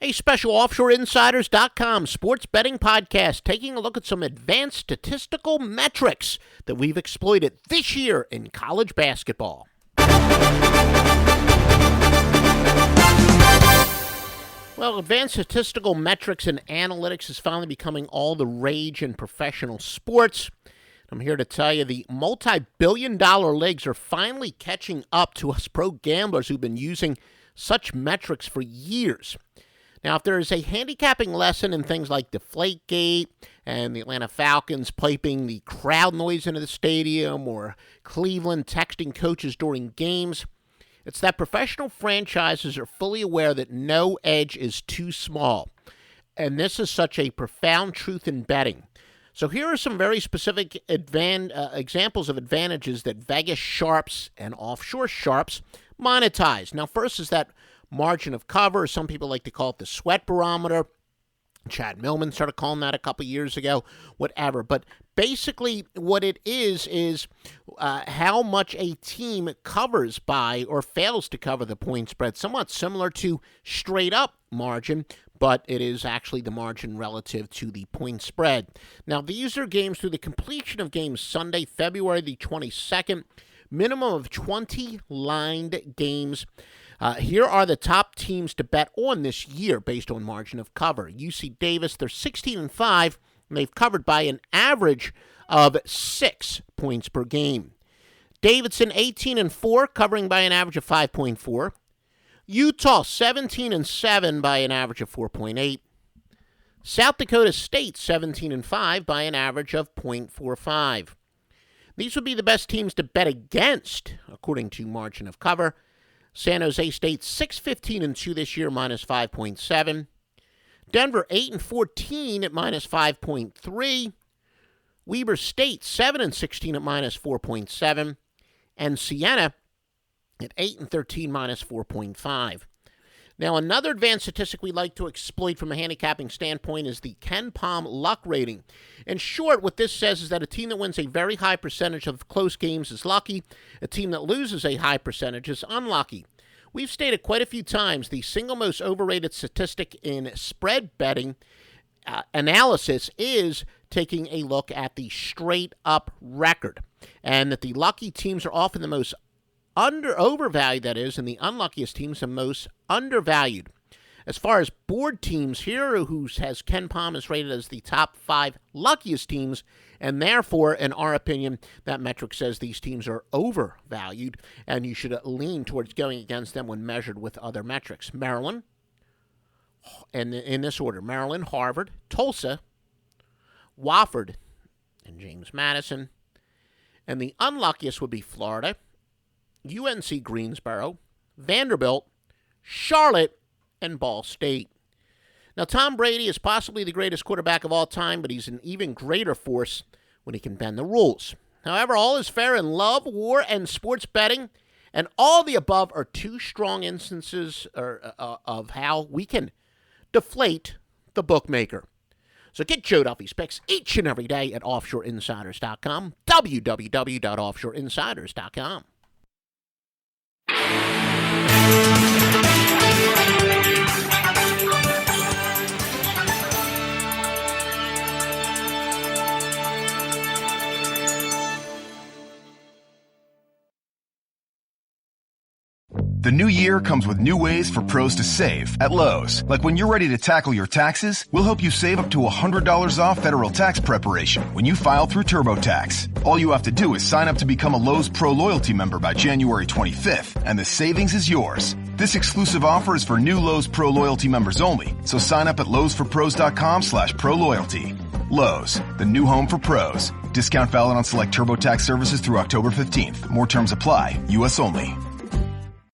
A special OffshoreInsiders.com sports betting podcast taking a look at some advanced statistical metrics that we've exploited this year in college basketball. Well, advanced statistical metrics and analytics is finally becoming all the rage in professional sports. I'm here to tell you the multi-billion-dollar leagues are finally catching up to us pro gamblers who've been using such metrics for years. Now, if there is a handicapping lesson in things like Deflategate and the Atlanta Falcons piping the crowd noise into the stadium or Cleveland texting coaches during games, it's that professional franchises are fully aware that no edge is too small. And this is such a profound truth in betting. So here are some very specific examples of advantages that Vegas sharps and offshore sharps monetize. Now, first is that margin of cover. Some people like to call it the sweat barometer. Chad Millman started calling that a couple years ago, whatever. But basically what it is how much a team covers by or fails to cover the point spread. Somewhat similar to straight up margin, but it is actually the margin relative to the point spread. Now, these are games through the completion of games Sunday, February the 22nd. Minimum of 20 lined games. Here are the top teams to bet on this year based on margin of cover. UC Davis, they're 16-5, and they've covered by an average of 6 points per game. Davidson, 18-4, covering by an average of 5.4. Utah, 17-7 by an average of 4.8. South Dakota State, 17-5 by an average of 0.45. These would be the best teams to bet against, according to margin of cover. San Jose State, 6-15-2 this year, minus 5.7. Denver, 8-14 at minus 5.3. Weber State, 7-16 at minus 4.7. And Siena at 8-13, minus 4.5. Now, another advanced statistic we like to exploit from a handicapping standpoint is the Ken Pom luck rating. In short, what this says is that a team that wins a very high percentage of close games is lucky. A team that loses a high percentage is unlucky. We've stated quite a few times the single most overrated statistic in spread betting analysis is taking a look at the straight-up record, and that the lucky teams are often the most overvalued, that is, and the unluckiest teams are most undervalued. As far as board teams, here who has Ken Pom is rated as the top 5 luckiest teams, and therefore, in our opinion, that metric says these teams are overvalued, and you should lean towards going against them when measured with other metrics. Maryland, and in this order, Maryland, Harvard, Tulsa, Wofford, and James Madison. And the unluckiest would be Florida, UNC Greensboro, Vanderbilt, Charlotte, and Ball State. Now, Tom Brady is possibly the greatest quarterback of all time, but he's an even greater force when he can bend the rules. However, all is fair in love, war, and sports betting, and all the above are two strong instances of how we can deflate the bookmaker. So get Joe Duffy's picks each and every day at OffshoreInsiders.com, www.OffshoreInsiders.com. The new year comes with new ways for pros to save at Lowe's. Like when you're ready to tackle your taxes, we'll help you save up to $100 off federal tax preparation when you file through TurboTax. All you have to do is sign up to become a Lowe's Pro Loyalty member by January 25th, and the savings is yours. This exclusive offer is for new Lowe's Pro Loyalty members only, so sign up at lowesforpros.com/proloyalty. Lowe's, the new home for pros. Discount valid on select TurboTax services through October 15th. More terms apply. U.S. only.